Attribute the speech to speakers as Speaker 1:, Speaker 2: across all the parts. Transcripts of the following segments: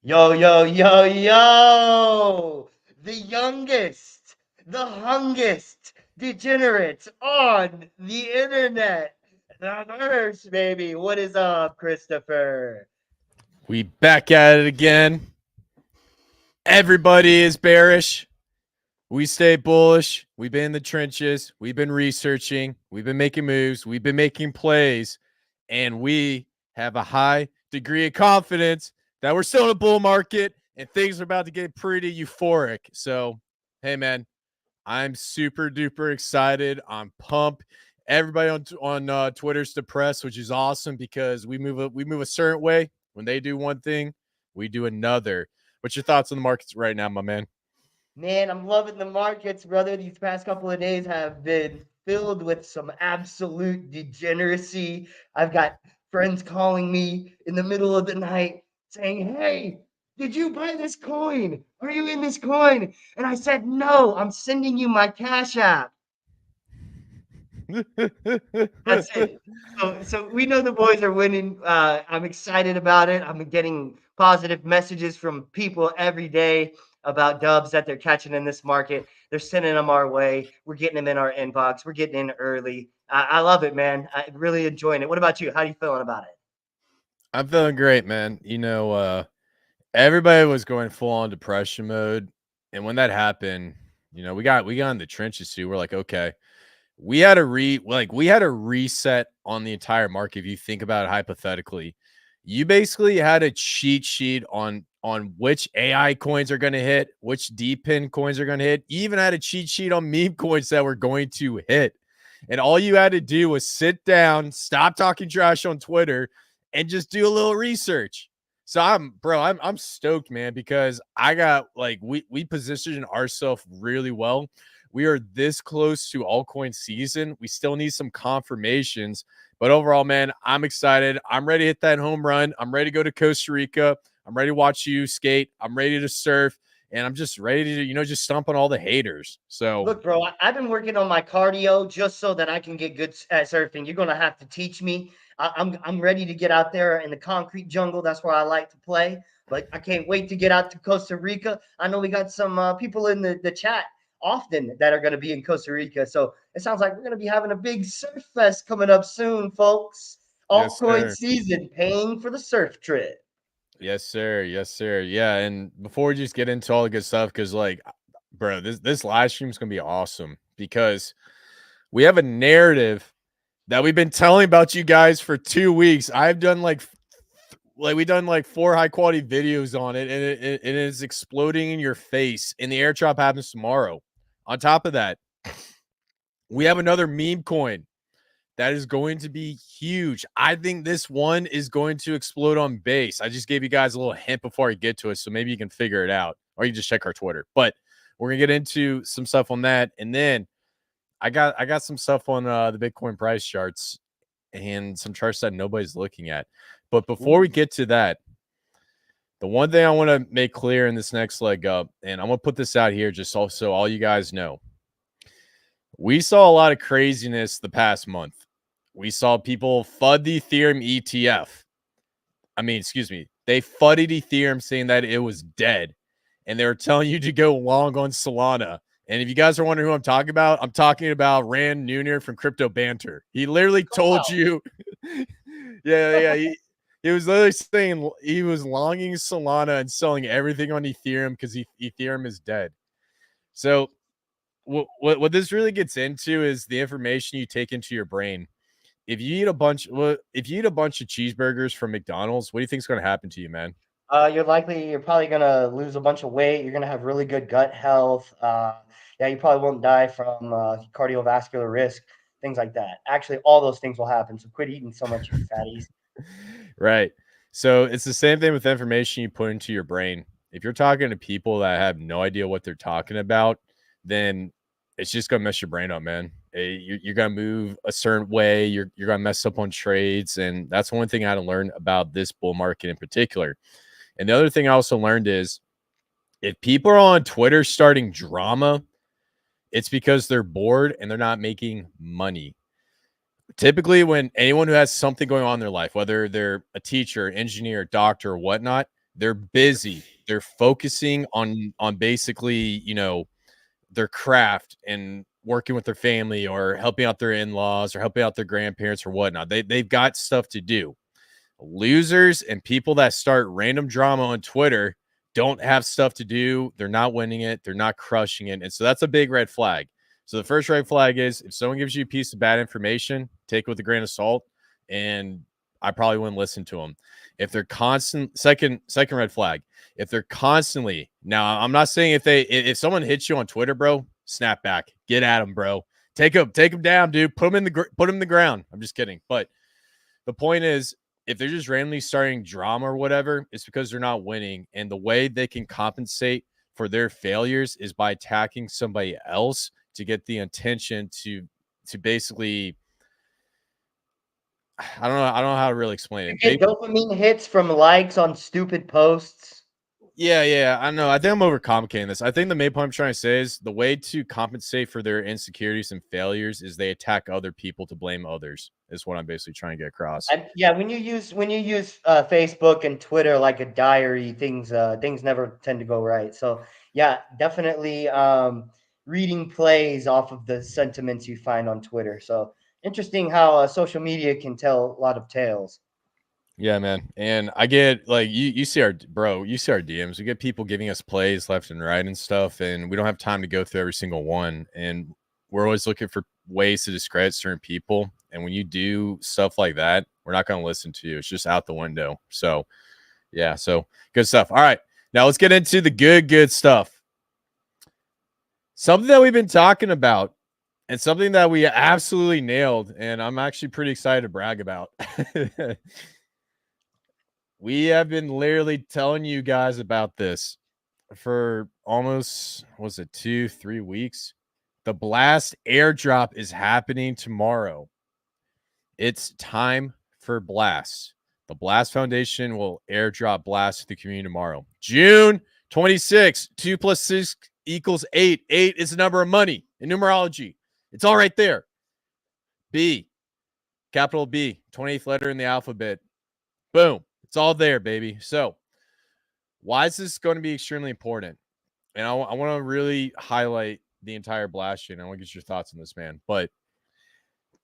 Speaker 1: Yo, yo, yo, yo! The youngest, the hungest degenerate on the internet. The nurse, baby. What is up, Christopher?
Speaker 2: We back at it again. Everybody is bearish. We stay bullish. We've been in the trenches. We've been researching. We've been making moves. We've been making plays. And we have a high degree of confidence that we're still in a bull market and things are about to get pretty euphoric. So, hey, man, I'm super duper excited. I'm pumped. Everybody on Twitter's depressed, which is awesome because we move a certain way. When they do one thing, we do another. What's your thoughts on the markets right now, my man?
Speaker 1: Man, I'm loving the markets, brother. These past couple of days have been filled with some absolute degeneracy. I've got friends calling me in the middle of the night saying, "Hey, did you buy this coin? Are you in this coin?" And I said, "No, I'm sending you my Cash App." That's it. So we know the boys are winning. I'm excited about it. I'm getting positive messages from people every day about dubs that they're catching in this market. They're sending them our way. We're getting them in our inbox. We're getting in early. I love it, man. I'm really enjoying it. What about you? How are you feeling about it?
Speaker 2: I'm feeling great, man. Everybody was going full on depression mode. And when that happened, we got in the trenches too. We're like, okay, we had a reset on the entire market. If you think about it hypothetically, you basically had a cheat sheet on which AI coins are going to hit, which D-pin coins are going to hit. You even had a cheat sheet on meme coins that were going to hit. And all you had to do was sit down, stop talking trash on Twitter, and just do a little research. So I'm stoked, man, because I got we positioned ourselves really well. We are this close to altcoin season. We still need some confirmations, but overall, man, I'm excited. I'm ready to hit that home run. I'm ready to go to Costa Rica. I'm ready to watch you skate. I'm ready to surf, and I'm just ready to just stomp on all the haters. So
Speaker 1: Look, bro, I've been working on my cardio just so that I can get good at surfing. You're gonna have to teach me. I'm ready to get out there in the concrete jungle. That's where I like to play. But I can't wait to get out to Costa Rica. I know we got some people in the chat often that are going to be in Costa Rica. So it sounds like we're going to be having a big surf fest coming up soon, folks.
Speaker 2: yes,
Speaker 1: Altcoin
Speaker 2: sir.
Speaker 1: season, paying for the surf trip.
Speaker 2: Yes, sir. Yes, sir. Yeah, and before we just get into all the good stuff, because bro, this live stream is gonna be awesome because we have a narrative that we've been telling about you guys for 2 weeks. I've done we've done like 4 high quality videos on it, and it is exploding in your face. And the airdrop happens tomorrow. On top of that, we have another meme coin that is going to be huge. I think this one is going to explode on base. I just gave you guys a little hint before I get to it, so maybe you can figure it out, or you just check our Twitter. But we're gonna get into some stuff on that, and then I got some stuff on the Bitcoin price charts and some charts that nobody's looking at. But before we
Speaker 1: Ooh.
Speaker 2: get to that, the one thing I want to make clear in this next leg up, and I'm gonna put this out here just so all you guys know, we saw a lot of craziness the past month. We saw people FUD the Ethereum ETF. Excuse me. They FUDDed Ethereum saying that it was dead. And they were telling you to go long on Solana. And if you guys are wondering who I'm talking about Rand Nooner from Crypto Banter. He literally told
Speaker 1: Wow.
Speaker 2: you, yeah. He was literally saying he was longing Solana and selling everything on Ethereum because Ethereum is dead. So what this really gets into is the information you take into your brain. If you eat a bunch of cheeseburgers from McDonald's, what do you think is going to happen to you, man?
Speaker 1: You're probably gonna lose a bunch of weight. You're gonna have really good gut health. Yeah, you probably won't die from cardiovascular risk, things like that. Actually, all those things will happen. So quit eating so much, you fatties.
Speaker 2: Right. So it's the same thing with information you put into your brain. If you're talking to people that have no idea what they're talking about, then it's just gonna mess your brain up, man. You're gonna move a certain way. You're gonna mess up on trades, and that's one thing I had to learn about this bull market in particular. And the other thing I also learned is if people are on Twitter starting drama, it's because they're bored and they're not making money. Typically, when anyone who has something going on in their life, whether they're a teacher, engineer, doctor, or whatnot, They're busy. They're focusing on basically, you know, their craft and working with their family or helping out their in-laws or helping out their grandparents or whatnot. They've got stuff to do. Losers and people that start random drama on Twitter don't have stuff to do. They're not winning it. They're not crushing it. And so that's a big red flag. So the first red flag is if someone gives you a piece of bad information, take it with a grain of salt. And I probably wouldn't listen to them. If they're constant, second red flag, if they're constantly, now I'm not saying if someone hits you on Twitter, bro, snap back, get at them, bro, take them down, dude, put them in the ground. I'm just kidding. But the point is, if they're just randomly starting drama or whatever, it's because they're not winning. And the way they can compensate for their failures is by attacking somebody else to get the attention to basically, I don't know how to really explain it.
Speaker 1: Get dopamine hits from likes on stupid posts.
Speaker 2: Yeah, I know. I think I'm overcomplicating this. I think the main point I'm trying to say is the way to compensate for their insecurities and failures is they attack other people to blame others. Is what I'm basically trying to get across.
Speaker 1: Yeah, when you use Facebook and Twitter like a diary, things never tend to go right. So yeah, definitely reading plays off of the sentiments you find on Twitter. So interesting how social media can tell a lot of tales.
Speaker 2: Yeah, man. And I get like you see our DMs. We get people giving us plays left and right and stuff, and we don't have time to go through every single one. And we're always looking for ways to discredit certain people. And when you do stuff like that, we're not going to listen to you. It's just out the window. So yeah, so good stuff. All right. Now let's get into the good stuff. Something that we've been talking about and something that we absolutely nailed, and I'm actually pretty excited to brag about. We have been literally telling you guys about this for almost, was it 2-3 weeks? The Blast airdrop is happening tomorrow. It's time for Blast. The Blast Foundation will airdrop Blast to the community tomorrow. June 26th, 2 + 6 = 8. 8 is the number of money in numerology. It's all right there. B, capital B, 28th letter in the alphabet. Boom. It's all there, baby. So why is this going to be extremely important? And I want to really highlight the entire Blast chain. I want to get your thoughts on this, man. But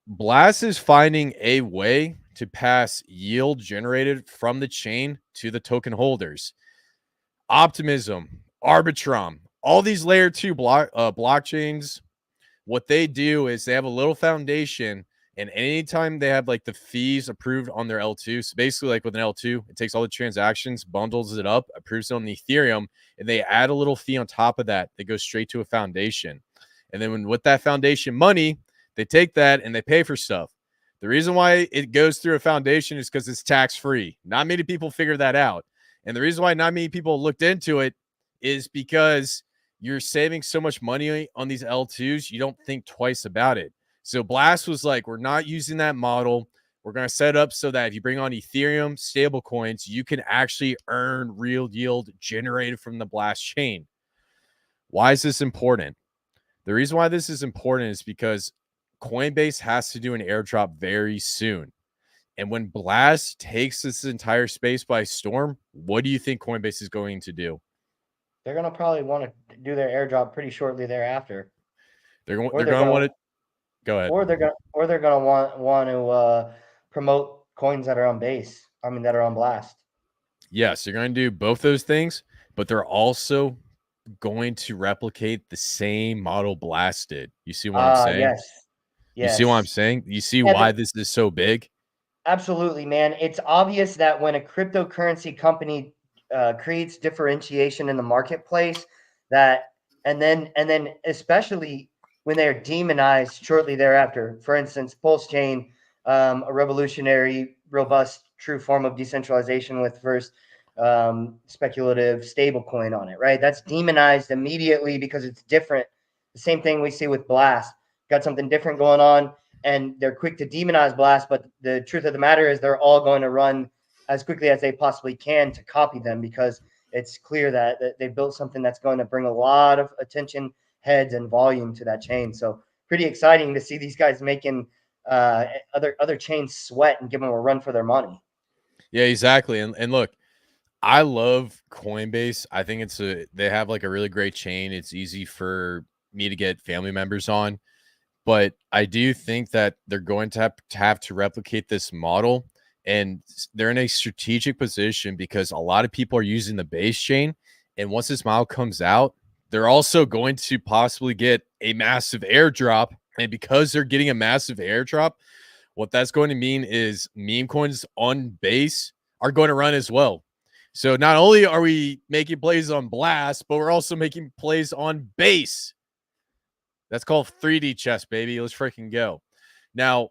Speaker 2: Blast is finding a way to pass yield generated from the chain to the token holders. Optimism, Arbitrum, all these layer 2 blockchains, what they do is they have a little foundation, and anytime they have like the fees approved on their L2, so basically like with an L2, it takes all the transactions, bundles it up, approves it on the Ethereum, and they add a little fee on top of that. They go straight to a foundation. And then with that foundation money, they take that and they pay for stuff. The reason why it goes through a foundation is because it's tax-free. Not many people figure that out. And the reason why not many people looked into it is because you're saving so much money on these L2s, you don't think twice about it. So Blast was like, we're not using that model. We're going to set up so that if you bring on Ethereum stable coins, you can actually earn real yield generated from the Blast chain. Why is this important? The reason why this is important is because Coinbase has to do an airdrop very soon. And when Blast takes this entire space by storm, what do you think Coinbase is going to do?
Speaker 1: They're going to probably want to do their airdrop pretty shortly thereafter.
Speaker 2: They're going to want to go ahead.
Speaker 1: Or they're going to want to promote coins that are on base. I mean, that are on Blast.
Speaker 2: Yes, you're going to do both those things, but they're also going to replicate the same model Blast did. You see what I'm saying?
Speaker 1: Yes.
Speaker 2: You see what I'm saying? You see why this is so big?
Speaker 1: Absolutely, man. It's obvious that when a cryptocurrency company creates differentiation in the marketplace, and then especially when they're demonized shortly thereafter. For instance, Pulsechain, a revolutionary, robust, true form of decentralization with first speculative stablecoin on it, right? That's demonized immediately because it's different. The same thing we see with Blast. Got something different going on, and they're quick to demonize Blast, but the truth of the matter is they're all going to run as quickly as they possibly can to copy them, because it's clear that they built something that's going to bring a lot of attention, heads, and volume to that chain. So pretty exciting to see these guys making other chains sweat and give them a run for their money.
Speaker 2: Yeah, exactly. And look, I love Coinbase. I think they have like a really great chain. It's easy for me to get family members on, but I do think that they're going to have to replicate this model, and they're in a strategic position because a lot of people are using the base chain, and once this model comes out, they're also going to possibly get a massive airdrop, and because they're getting a massive airdrop, what that's going to mean is meme coins on base are going to run as well. So not only are we making plays on Blast, but we're also making plays on base. That's called 3D chess, baby. Let's freaking go. Now,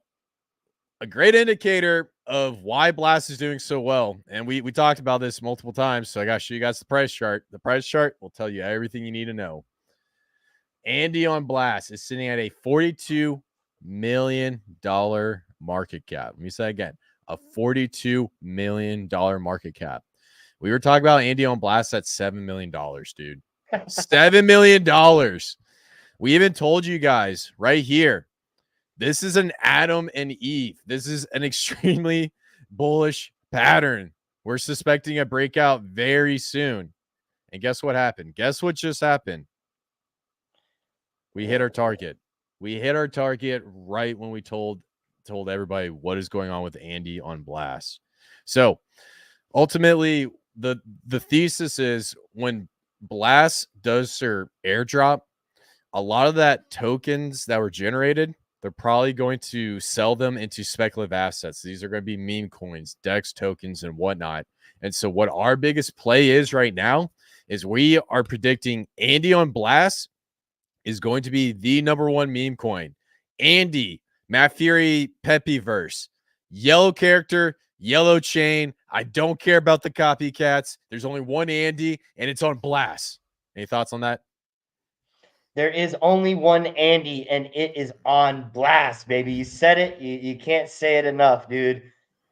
Speaker 2: a great indicator of why Blast is doing so well, and we talked about this multiple times, so I got to show you guys the price chart. The price chart will tell you everything you need to know. Andy on Blast is sitting at a $42 million market cap. Let me say again, a $42 million market cap. We were talking about Andy on Blast at $7 million, dude. $7 million. We even told you guys right here, this is an Adam and Eve. This is an extremely bullish pattern. We're suspecting a breakout very soon. And guess what happened? Guess what just happened? We hit our target. We hit our target right when we told everybody what is going on with Andy on Blast. So ultimately, the thesis is when Blast does their airdrop, a lot of that tokens that were generated, they're probably going to sell them into speculative assets. These are going to be meme coins, DEX tokens, and whatnot. And so what our biggest play is right now is we are predicting Andy on Blast is going to be the #1 meme coin. Andy, Matt Fury, Peppyverse, yellow character, yellow chain. I don't care about the copycats. There's only one Andy, and it's on Blast. Any thoughts on that?
Speaker 1: There is only one Andy, and it is on Blast, baby. You said it. You can't say it enough, dude.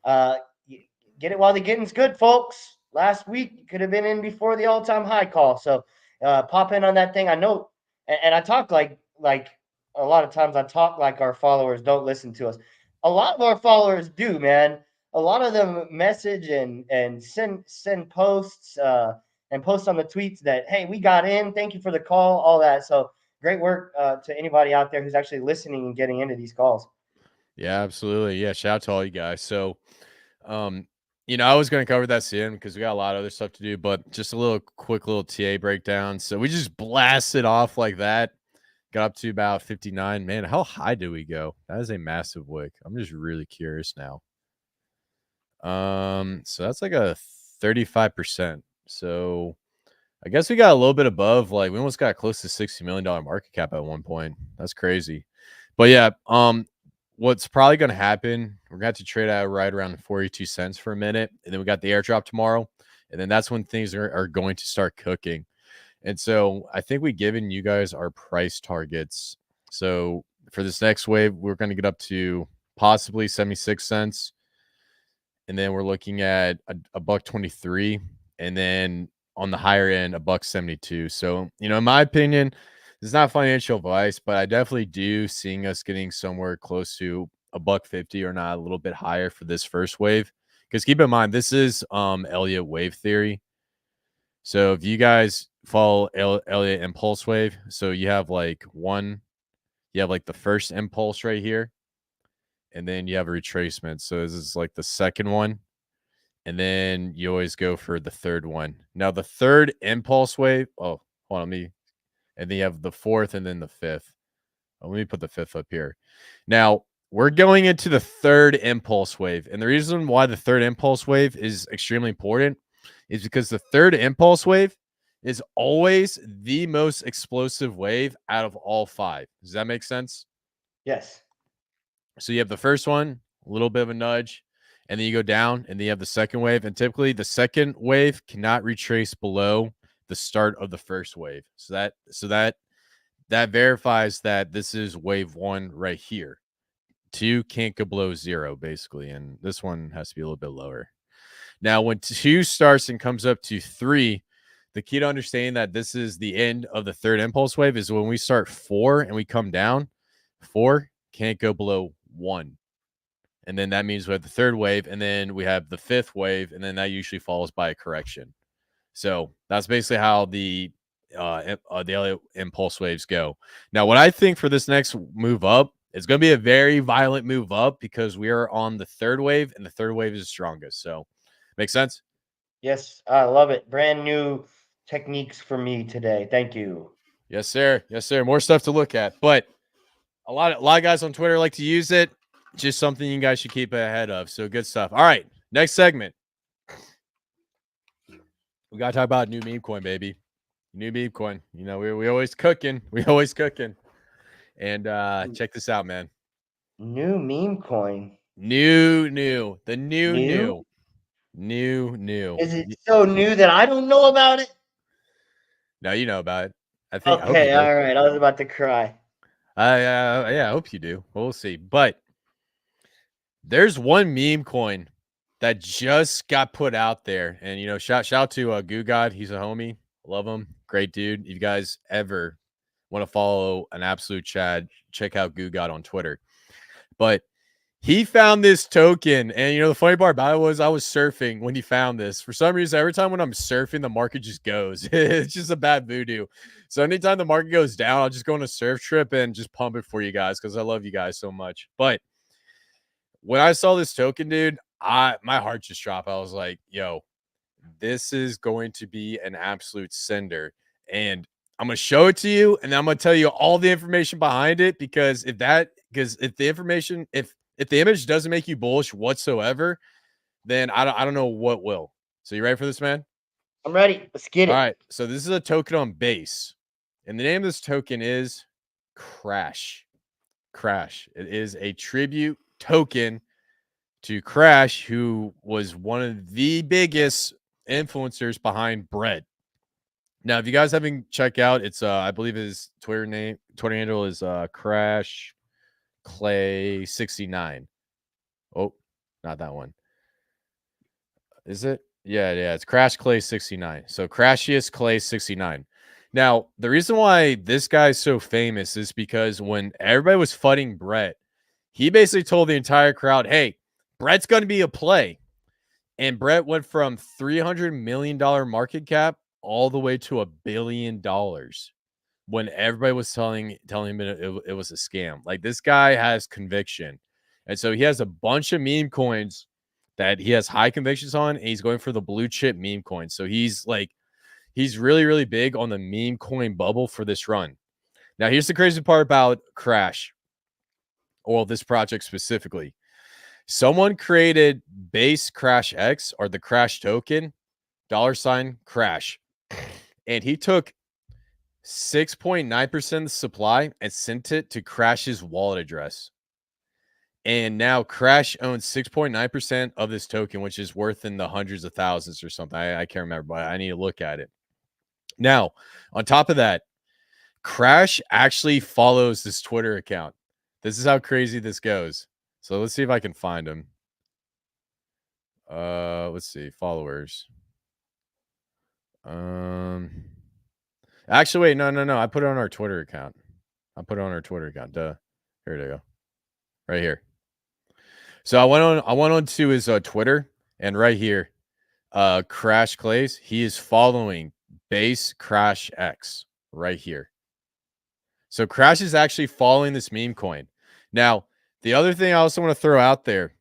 Speaker 1: Get it while the getting's good, folks. Last week, you could have been in before the all-time high call. So pop in on that thing. I know, and I talk like a lot of times I talk like our followers don't listen to us. A lot of our followers do, man. A lot of them message and send posts and post on the tweets that, hey, we got in. Thank you for the call, all that. So great work to anybody out there who's actually listening and getting into these calls.
Speaker 2: Yeah, absolutely. Yeah, shout out to all you guys. So, I was going to cover that soon because we got a lot of other stuff to do, but just a quick little TA breakdown. So we just blasted off like that. Got up to about 59. Man, how high do we go? That is a massive wick. I'm just really curious now. So that's like a 35%. So I guess we got a little bit above, like we almost got close to $60 million market cap at one point. That's crazy. But yeah, what's probably going to happen, we're going to have to trade out right around 42 cents for a minute. And then we got the airdrop tomorrow. And then that's when things are going to start cooking. And so I think we've given you guys our price targets. So for this next wave, we're going to get up to possibly 76 cents. And then we're looking at a $1.23. And then on the higher end, $1.72. So, in my opinion, it's not financial advice, but I definitely do seeing us getting somewhere close to $1.50 or not a little bit higher for this first wave. Because keep in mind, this is Elliott wave theory. So if you guys follow Elliott impulse wave, so you have like the first impulse right here, and then you have a retracement. So this is like the second one. And then you always go for the third one. Now the third impulse wave, hold on, and then you have the fourth and then the fifth. Let me put the fifth up here. Now we're going into the third impulse wave. And the reason why the third impulse wave is extremely important is because the third impulse wave is always the most explosive wave out of all five. Does that make sense?
Speaker 1: Yes.
Speaker 2: So you have the first one, a little bit of a nudge, and then you go down, and then you have the second wave. And typically the second wave cannot retrace below the start of the first wave. So that verifies that this is wave one right here. 2 can't go below 0, basically, and this one has to be a little bit lower. Now, when 2 starts and comes up to 3, the key to understanding that this is the end of the third impulse wave is when we start 4 and we come down, 4 can't go below 1. And then that means we have the third wave, and then we have the fifth wave, and then that usually follows by a correction. So that's basically how the Elliott impulse waves go. Now, what I think for this next move up, it's going to be a very violent move up because we are on the third wave, and the third wave is the strongest. So, makes sense?
Speaker 1: Yes, I love it. Brand new techniques for me today. Thank you.
Speaker 2: Yes, sir. Yes, sir. More stuff to look at, but a lot of guys on Twitter like to use it. Just something you guys should keep ahead of. So good stuff. All right, next segment. We gotta talk about new meme coin, baby. New meme coin. You know, we always cooking. We always cooking. And check this out, man.
Speaker 1: New meme coin.
Speaker 2: New. The
Speaker 1: New?
Speaker 2: new.
Speaker 1: Is it so new that I don't know about it?
Speaker 2: Now you know about it. I hope you
Speaker 1: Okay,
Speaker 2: do.
Speaker 1: all right. I was about to cry.
Speaker 2: Yeah, I hope you do. We'll see. But there's one meme coin that just got put out there, and you know, shout out to Goo God. He's a homie. Love him. Great dude. If you guys ever want to follow an absolute Chad, check out Goo God on Twitter. But he found this token, and you know the funny part about it was I was surfing when he found this. For some reason, every time when I'm surfing, the market just goes. It's just a bad voodoo. So anytime the market goes down, I'll just go on a surf trip and just pump it for you guys because I love you guys so much. But when I saw this token, dude, my heart just dropped. I was like, yo, this is going to be an absolute sender. And I'm gonna show it to you, and then I'm gonna tell you all the information behind it because if the information, if the image doesn't make you bullish whatsoever, then I don't know what will. So you ready for this, man?
Speaker 1: I'm ready. Let's get
Speaker 2: All
Speaker 1: it.
Speaker 2: right. So this is a token on base, and the name of this token is Crash. Crash. It is a tribute token to Crash, who was one of the biggest influencers behind bread. Now, if you guys haven't checked out, it's I believe his Twitter handle is Crash Clay 69. Oh, not that one. Is it? Yeah, it's Crash Clay 69. So Crashiest Clay 69. Now, the reason why this guy's so famous is because when everybody was fighting Brett, he basically told the entire crowd, hey, Brett's going to be a play. And Brett went from $300 million market cap all the way to $1 billion when everybody was telling him it was a scam. Like, this guy has conviction. And so he has a bunch of meme coins that he has high convictions on, and he's going for the blue chip meme coins. So he's really, really big on the meme coin bubble for this run. Now, here's the crazy part about Crash, or this project specifically. Someone created base Crash X, or the Crash token, $ Crash, and he took 6.9% of the supply and sent it to Crash's wallet address. And now Crash owns 6.9% of this token, which is worth in the hundreds of thousands or something. I can't remember, but I need to look at it. Now, on top of that, Crash actually follows this Twitter account. This is how crazy this goes. So let's see if I can find him. Let's see, followers. Actually, wait, no. I put it on our Twitter account. Duh. Here we go. Right here. So I went on to his Twitter, and right here, Crash Clays, he is following base Crash X right here. So Crash is actually following this meme coin. Now, the other thing I also want to throw out there,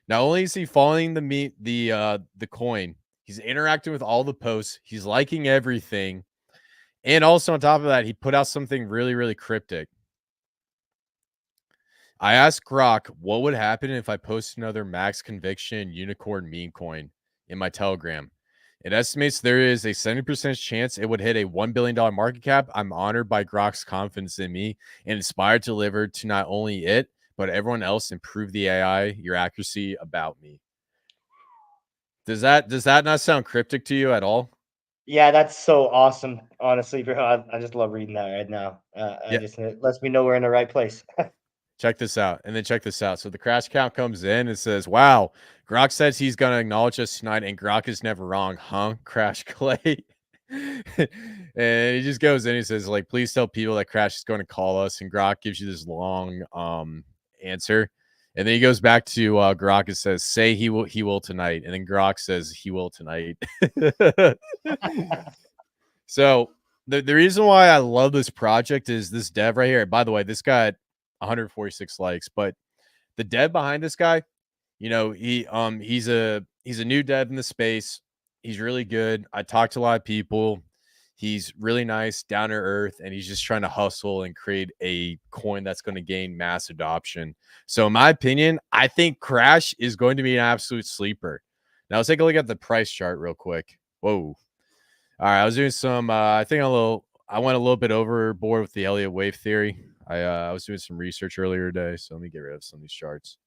Speaker 2: not only is he following the coin, he's interacting with all the posts, he's liking everything, and also on top of that, he put out something really, really cryptic. I asked Grok what would happen if I post another max conviction unicorn meme coin in my Telegram. It estimates there is a 70% chance it would hit a $1 billion market cap. I'm honored by Grok's confidence in me and inspired to deliver to not only it, but everyone else improve the AI, your accuracy about me. Does that not sound cryptic to you at all?
Speaker 1: Yeah, that's so awesome. Honestly, bro, I just love reading that right now.
Speaker 2: Yeah.
Speaker 1: It lets me know we're in the right place.
Speaker 2: Check this out. And then check this out. So the crash count comes in and says, wow, Grok says he's going to acknowledge us tonight, and Grok is never wrong, huh? Crash Clay. And he just goes in. He says, like, please tell people that Crash is going to call us. And Grok gives you this long answer. And then he goes back to Grok and says, "Say he will tonight." And then Grok says, "He will tonight." So the reason why I love this project is this dev right here. By the way, this got 146 likes, but the dev behind this guy, you know, he's a new dev in the space. He's really good. I talked to a lot of people. He's really nice, down to earth, and he's just trying to hustle and create a coin that's going to gain mass adoption. So, in my opinion, I think Crash is going to be an absolute sleeper. Now, let's take a look at the price chart real quick. Whoa. All right, I was doing some. I think I went a little bit overboard with the Elliott wave theory. I was doing some research earlier today, so let me get rid of some of these charts.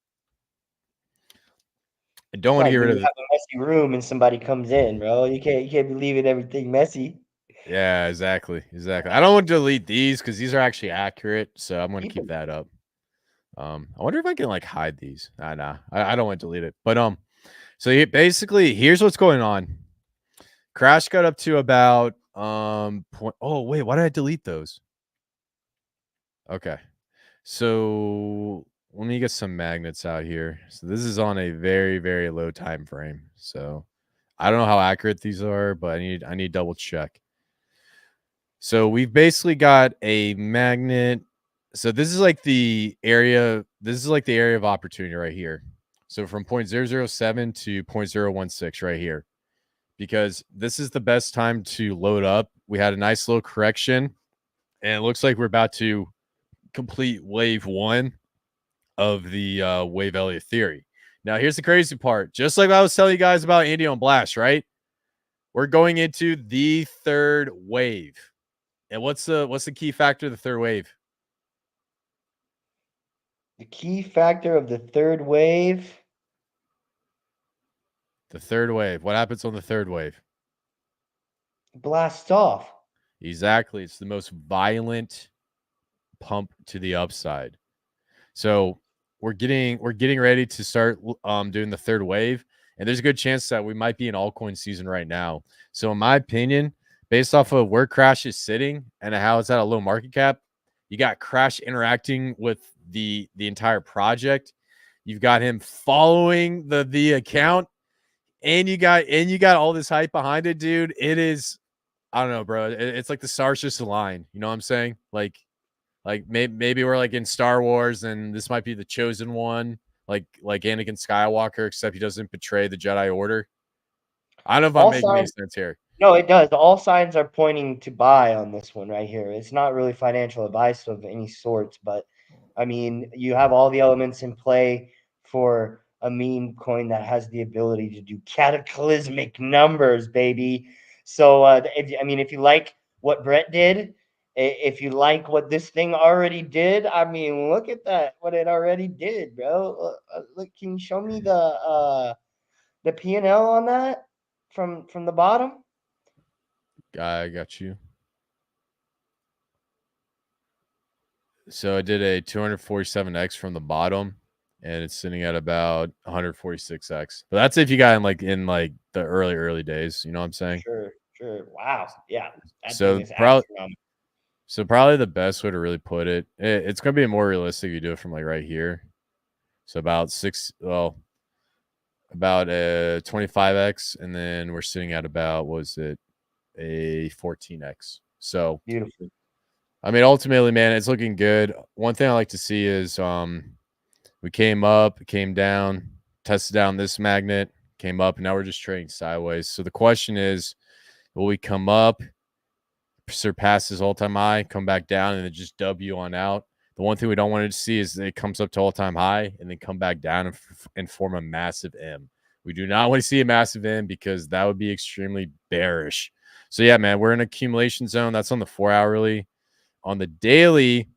Speaker 2: I don't want to
Speaker 1: Like
Speaker 2: get
Speaker 1: when
Speaker 2: rid of
Speaker 1: you have a messy room and somebody comes in, bro. You can't be leaving everything messy.
Speaker 2: Yeah, exactly. I don't want to delete these because these are actually accurate, so I'm going to keep that up. I wonder if I can like hide these. Nah, I don't want to delete it. But so basically, here's what's going on. Crash got up to about oh wait, why did I delete those? Okay, so let me get some magnets out here. So this is on a very, very low time frame. So I don't know how accurate these are, but I need to double check. So we've basically got a magnet. So this is like the area. This is like the area of opportunity right here. So from 0.007 to 0.016 right here, because this is the best time to load up. We had a nice little correction, and it looks like we're about to complete wave one of the wave Elliott theory. Now, here's the crazy part. Just like I was telling you guys about Andy on Blast, right? We're going into the third wave. And what's the key factor of the third wave?
Speaker 1: The key factor of the third wave.
Speaker 2: The third wave. What happens on the third wave?
Speaker 1: Blasts off.
Speaker 2: Exactly. It's the most violent pump to the upside. So we're getting ready to start doing the third wave, and there's a good chance that we might be in altcoin season right now. So in my opinion, based off of where Crash is sitting and how it's at a low market cap, you got Crash interacting with the entire project. You've got him following the account, and you got all this hype behind it, dude. It is, I don't know, bro. It's like the stars just align. You know what I'm saying? Like maybe we're like in Star Wars, and this might be the chosen one, like Anakin Skywalker, except he doesn't betray the Jedi Order. I don't know if I'm making any sense here.
Speaker 1: No, it does. All signs are pointing to buy on this one right here. It's not really financial advice of any sorts, but I mean, you have all the elements in play for a meme coin that has the ability to do cataclysmic numbers, baby. So, if you like what Brett did, if you like what this thing already did, I mean, look at that, what it already did, bro. Look, can you show me the P&L on that from the bottom?
Speaker 2: I got you. So I did a 247x from the bottom, and it's sitting at about 146x. But that's if you got in like the early days. You know what I'm saying?
Speaker 1: Sure. Wow. Yeah. That
Speaker 2: So
Speaker 1: thing is astronomical.
Speaker 2: So probably the best way to really put it, it's going to be more realistic if you do it from like right here. So about 25x, and then we're sitting at about, what was it, a 14x. So
Speaker 1: Beautiful.
Speaker 2: I mean, ultimately, man, it's looking good. One thing I like to see is we came up, came down, tested down this magnet, came up, and now we're just trading sideways. So the question is, will we come up, surpass this all-time high, come back down, and then just W on out? The one thing we don't want to see is it comes up to all-time high and then come back down and form a massive M. We do not want to see a massive M because that would be extremely bearish. So yeah, man, we're in accumulation zone. That's on the 4-hourly. On the daily,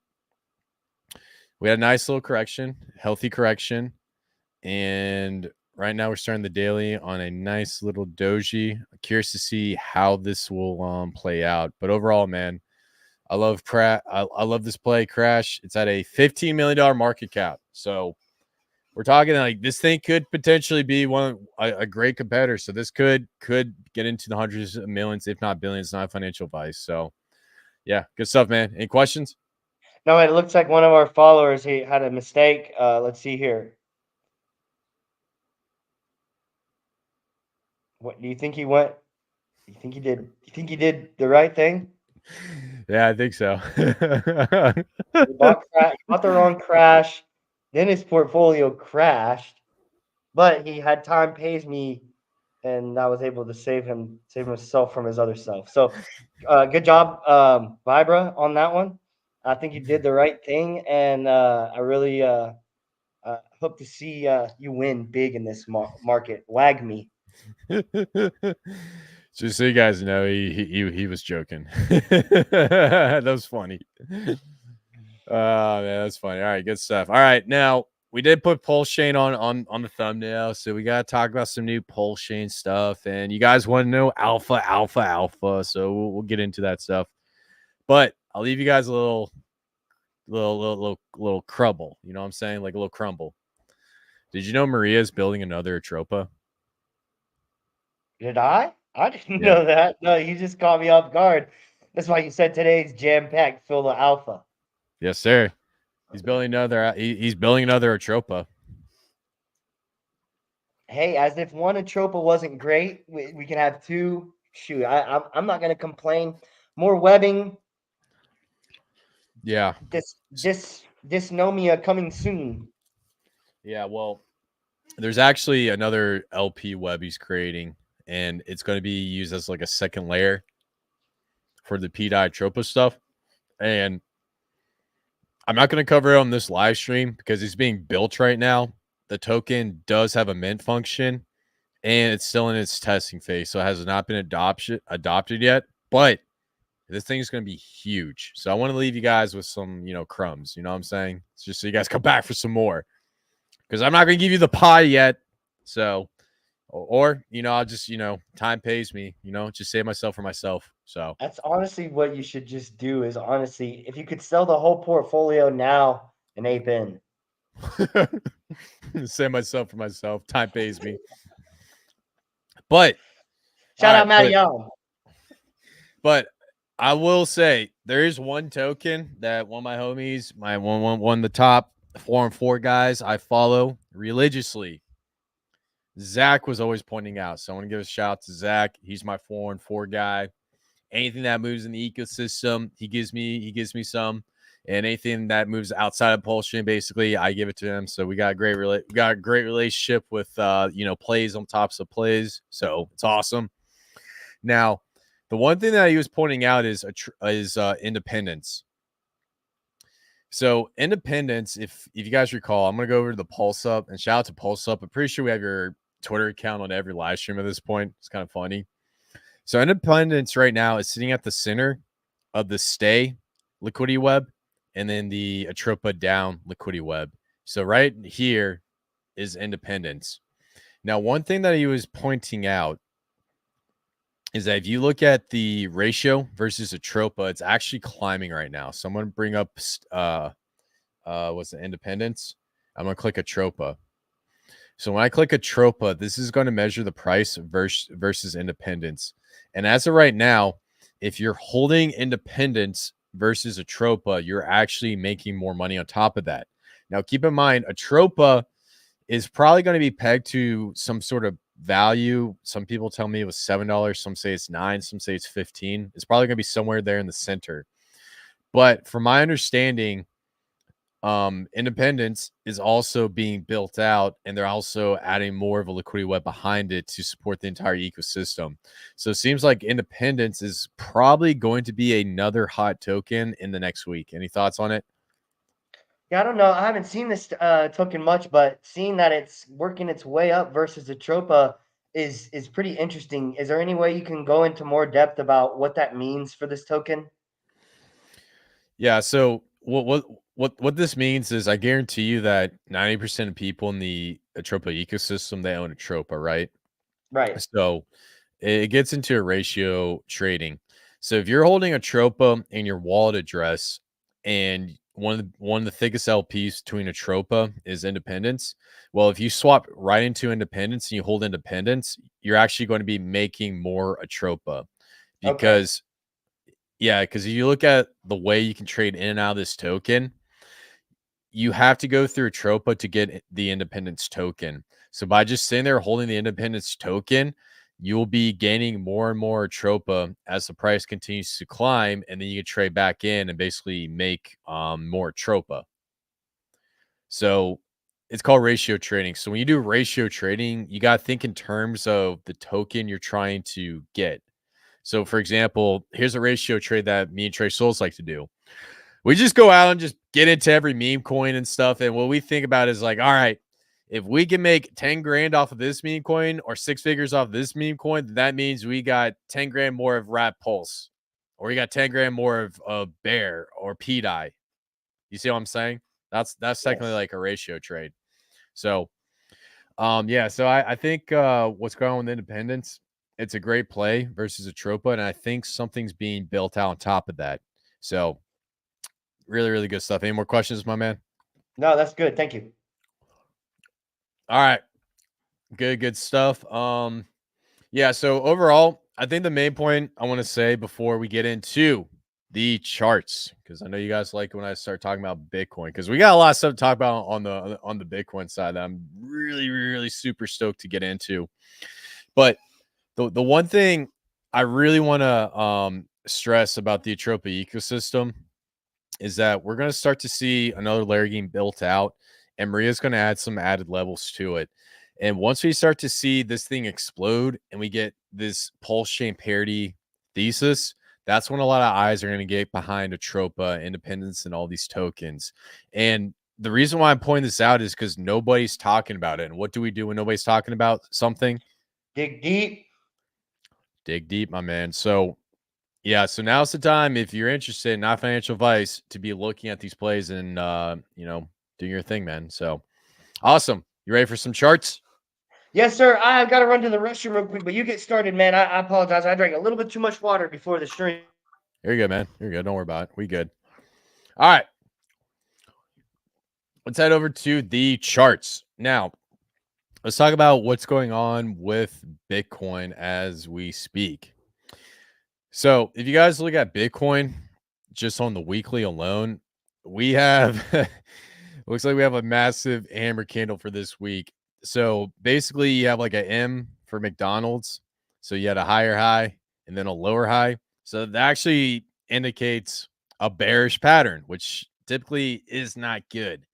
Speaker 2: we had a nice little correction, healthy correction. And right now we're starting the daily on a nice little doji. I'm curious to see how this will play out. But overall, man, I love I love this play, Crash. It's at a $15 million market cap. So we're talking like this thing could potentially be a great competitor. So this could get into the hundreds of millions, if not billions. Not financial advice. So yeah, good stuff, man. Any questions?
Speaker 1: No, it looks like one of our followers, he had a mistake. Let's see here. What do you think he went? You think he did? You think he did the right thing?
Speaker 2: Yeah, I think so.
Speaker 1: He bought the wrong crash. Then his portfolio crashed, but he had time pays me, and I was able to save himself from his other self. So, good job, Vibra, on that one. I think you did the right thing, and I really hope to see you win big in this market. Wag me.
Speaker 2: Just so you guys know, he was joking. That was funny. Oh man, that's funny. All right, good stuff. All right, now we did put Pulsechain on the thumbnail, so we gotta talk about some new Pulsechain stuff. And you guys want to know alpha. So we'll get into that stuff. But I'll leave you guys a little crumble. You know what I'm saying? Like a little crumble. Did you know Maria is building another Atropa?
Speaker 1: Did I? I didn't
Speaker 2: Yeah.
Speaker 1: know that. No, you just caught me off guard. That's why you said today's jam packed full of alpha.
Speaker 2: Yes, sir. He's building another. He's building another Atropa.
Speaker 1: Hey, as if one Atropa wasn't great, we can have two. Shoot, I'm not gonna complain. More webbing.
Speaker 2: Yeah.
Speaker 1: Dysnomia coming soon.
Speaker 2: Yeah. Well, there's actually another LP web he's creating, and it's going to be used as like a second layer for the PDI Tropa stuff. And I'm not going to cover it on this live stream because it's being built right now. The token does have a mint function, and it's still in its testing phase, so it has not been adopted yet. But this thing is going to be huge. So I want to leave you guys with some, crumbs. You know what I'm saying? It's just so you guys come back for some more, because I'm not going to give you the pie yet. So, or I'll just, time pays me, just save myself for myself. So
Speaker 1: That's honestly what you should just do. Is honestly, if you could sell the whole portfolio now and ape in.
Speaker 2: save myself for myself. Time pays me. But
Speaker 1: Shout out
Speaker 2: right,
Speaker 1: Matty Young.
Speaker 2: but I will say there is one token that one of my homies, my one of the top 4-on-4 guys I follow religiously, Zach, was always pointing out. So I want to give a shout out to Zach. He's my 4-on-4 guy. Anything that moves in the ecosystem, he gives me some. And anything that moves outside of Pulsechain, basically, I give it to him. So we got a great relationship with plays on tops of plays. So it's awesome. Now, the one thing that he was pointing out is independence. So independence, if you guys recall, I'm gonna go over to the Pulse Up and shout out to Pulse Up. I'm pretty sure we have your Twitter account on every live stream at this point. It's kind of funny. So independence right now is sitting at the center of the stay liquidity web and then the Atropa down liquidity web. So right here is independence. Now, one thing that he was pointing out is that if you look at the ratio versus Atropa, it's actually climbing right now. So I'm going to bring up what's the independence? I'm going to click Atropa. So when I click Atropa, this is going to measure the price versus independence. And as of right now, if you're holding independence versus Atropa, you're actually making more money on top of that. Now, keep in mind, Atropa is probably going to be pegged to some sort of value. Some people tell me it was $7. Some say it's $9. Some say it's $15. It's probably going to be somewhere there in the center. But from my understanding, independence is also being built out, and they're also adding more of a liquidity web behind it to support the entire ecosystem. So it seems like independence is probably going to be another hot token in the next week. Any thoughts on it?
Speaker 1: Yeah, I don't know. I haven't seen this token much, but seeing that it's working its way up versus Atropa is pretty interesting. Is there any way you can go into more depth about what that means for this token?
Speaker 2: Yeah. So what this means is, I guarantee you that 90% of people in the Atropa ecosystem, they own Atropa, right?
Speaker 1: Right.
Speaker 2: So it gets into a ratio trading. So if you're holding Atropa in your wallet address, and one of the thickest LPs between Atropa is Independence, well, if you swap right into Independence and you hold Independence, you're actually going to be making more Atropa,
Speaker 1: Okay.
Speaker 2: because because if you look at the way you can trade in and out of this token, you have to go through Atropa to get the Independence token. So by just sitting there holding the Independence token, you'll be gaining more and more tropa as the price continues to climb, and then you can trade back in and basically make more tropa. So it's called ratio trading. So when you do ratio trading, you got to think in terms of the token you're trying to get. So for example, here's a ratio trade that me and Trey Souls like to do. We just go out and just get into every meme coin and stuff. And what we think about is like, all right, if we can make 10 grand off of this meme coin or 6 figures off of this meme coin, that means we got 10 grand more of Rat Pulse, or we got 10 grand more of Bear or PDI. You see what I'm saying? That's technically
Speaker 1: Yes.
Speaker 2: like a ratio trade. So yeah, so I think what's going on with Independence, it's a great play versus a Tropa, and I think something's being built out on top of that. So really, really good stuff. Any more questions, my man?
Speaker 1: No, that's good. Thank you.
Speaker 2: All right. Good stuff. Yeah, so overall, I think the main point I want to say before we get into the charts, because I know you guys like when I start talking about Bitcoin, because we got a lot of stuff to talk about on the Bitcoin side that I'm really, really super stoked to get into. But the one thing I really want to stress about the Atropa ecosystem is that we're going to start to see another layer game built out, and Maria's going to add some added levels to it. And once we start to see this thing explode and we get this Pulsechain parity thesis, that's when a lot of eyes are going to get behind Atropa, Independence, and all these tokens. And the reason why I'm pointing this out is because nobody's talking about it. And what do we do when nobody's talking about something?
Speaker 1: Dig deep.
Speaker 2: Dig deep, my man. So yeah, so now's the time if you're interested, not financial advice, to be looking at these plays and doing your thing, man. So awesome. You ready for some charts?
Speaker 1: Yes, sir. I've got to run to the restroom real quick, but you get started, man. I apologize. I drank a little bit too much water before the stream.
Speaker 2: You're good, man. You're good. Don't worry about it. We good. All right. Let's head over to the charts. Now, let's talk about what's going on with Bitcoin as we speak. So, if you guys look at Bitcoin just on the weekly alone, we have looks like we have a massive hammer candle for this week. So, basically, you have like a M for McDonald's. So, you had a higher high and then a lower high. So, that actually indicates a bearish pattern, which typically is not good.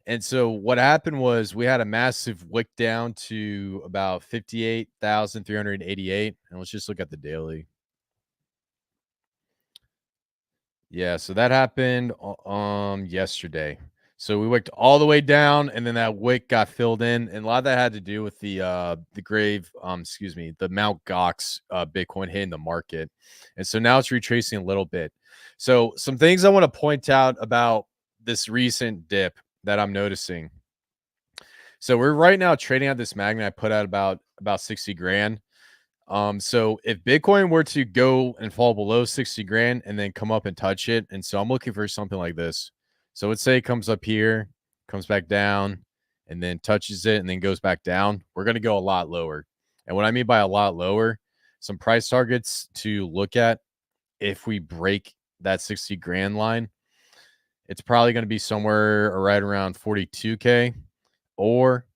Speaker 2: And so what happened was we had a massive wick down to about 58,388. And let's just look at the daily. Yeah, so that happened yesterday. So we wicked all the way down, and then that wick got filled in, and a lot of that had to do with the Mount Gox Bitcoin hitting the market. And so now it's retracing a little bit. So some things I want to point out about this recent dip that I'm noticing. So we're right now trading at this magnet I put out about 60 grand. So if Bitcoin were to go and fall below 60 grand and then come up and touch it, and so I'm looking for something like this. So let's say it comes up here, comes back down, and then touches it and then goes back down. We're going to go a lot lower. And what I mean by a lot lower, some price targets to look at if we break that 60 grand line, it's probably going to be somewhere right around 42K, or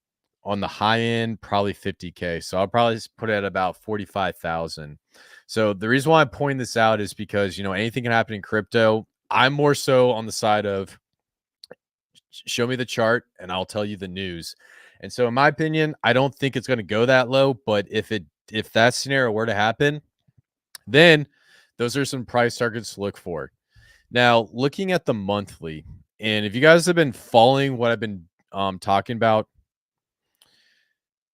Speaker 2: on the high end, probably 50K. So I'll probably put it at about 45,000. So the reason why I'm pointing this out is because, anything can happen in crypto. I'm more so on the side of show me the chart and I'll tell you the news. And so in my opinion, I don't think it's going to go that low, but if that scenario were to happen, then those are some price targets to look for. Now, looking at the monthly, and if you guys have been following what I've been talking about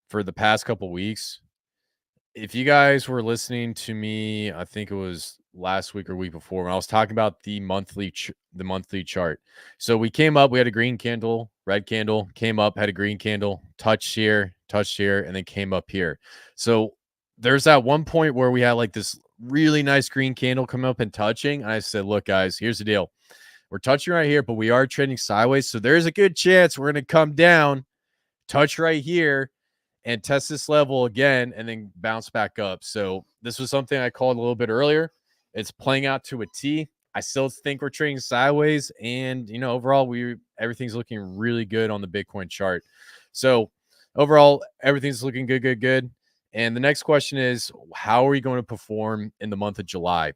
Speaker 2: for the past couple weeks, if you guys were listening to me, I think it was last week or week before when I was talking about the monthly chart. So we came up, we had a green candle, red candle, came up, had a green candle, touched here, and then came up here. So there's that one point where we had like this really nice green candle come up and touching. And I said, look, guys, here's the deal. We're touching right here, but we are trading sideways. So there's a good chance we're going to come down, touch right here, and test this level again and then bounce back up. So this was something I called a little bit earlier. It's playing out to a T. I still think we're trading sideways, and overall everything's looking really good on the Bitcoin chart. So overall, everything's looking good. And the next question is, how are we going to perform in the month of July?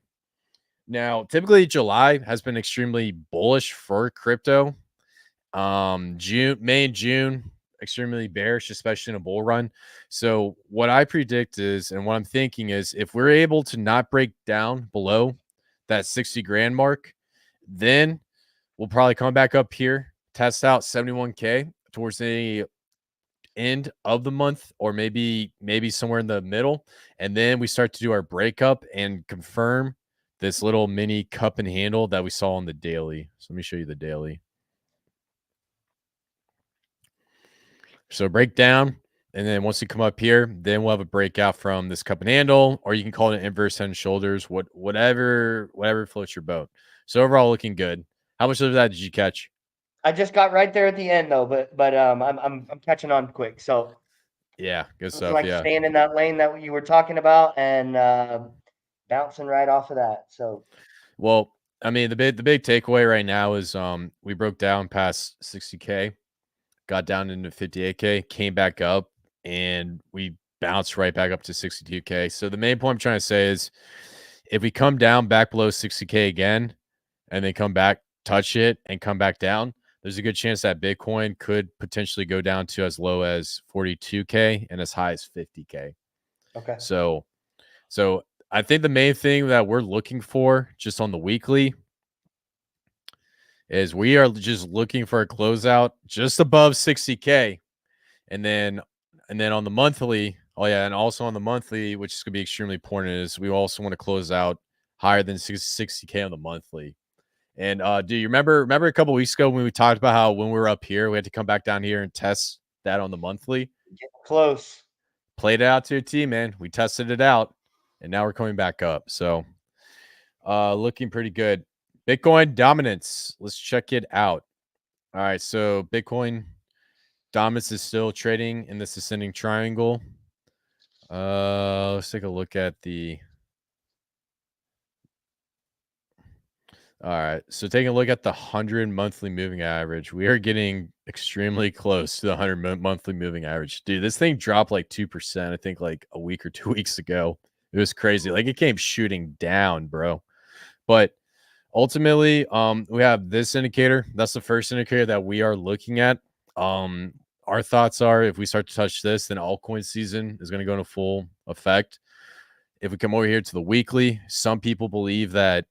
Speaker 2: Now, typically July has been extremely bullish for crypto. May and June, extremely bearish, especially in a bull run. So what I predict is, and what I'm thinking is, if we're able to not break down below that 60 grand mark, then we'll probably come back up here, test out 71K towards the end of the month, or maybe somewhere in the middle, and then we start to do our breakup and confirm this little mini cup and handle that we saw on the daily. So let me show you the daily. So break down, and then once you come up here, then we'll have a breakout from this cup and handle, or you can call it an inverse head and shoulders, whatever floats your boat. So overall, looking good. How much of that did you catch?
Speaker 1: I just got right there at the end though, but I'm catching on quick. So
Speaker 2: Yeah, good
Speaker 1: looks
Speaker 2: stuff.
Speaker 1: like
Speaker 2: Yeah.
Speaker 1: staying in that lane that you were talking about and bouncing right off of that. So
Speaker 2: Well, I mean, the big takeaway right now is we broke down past 60K, got down into 58K, came back up, and we bounced right back up to 62K. So the main point I'm trying to say is, if we come down back below 60K again, and then come back, touch it, and come back down, there's a good chance that Bitcoin could potentially go down to as low as 42K and as high as 50K.
Speaker 1: okay.
Speaker 2: So I think the main thing that we're looking for just on the weekly is we are just looking for a closeout just above 60K. And then on the monthly, oh yeah, and also on the monthly, which is going to be extremely important, is we also want to close out higher than 60K on the monthly. And do you remember a couple weeks ago when we talked about how when we were up here, we had to come back down here and test that on the monthly?
Speaker 1: Get close.
Speaker 2: Played it out to a T, man. We tested it out, and now we're coming back up. So looking pretty good. Bitcoin dominance. Let's check it out. All right, so Bitcoin dominance is still trading in this ascending triangle. Let's take a look at the. All right, so taking a look at the 100 monthly moving average, we are getting extremely close to the 100 monthly moving average. Dude, this thing dropped like 2%, I think like a week or 2 weeks ago. It was crazy. Like it came shooting down, bro. But ultimately, we have this indicator. That's the first indicator that we are looking at. Our thoughts are, if we start to touch this, then altcoin season is going to go into full effect. If we come over here to the weekly, some people believe that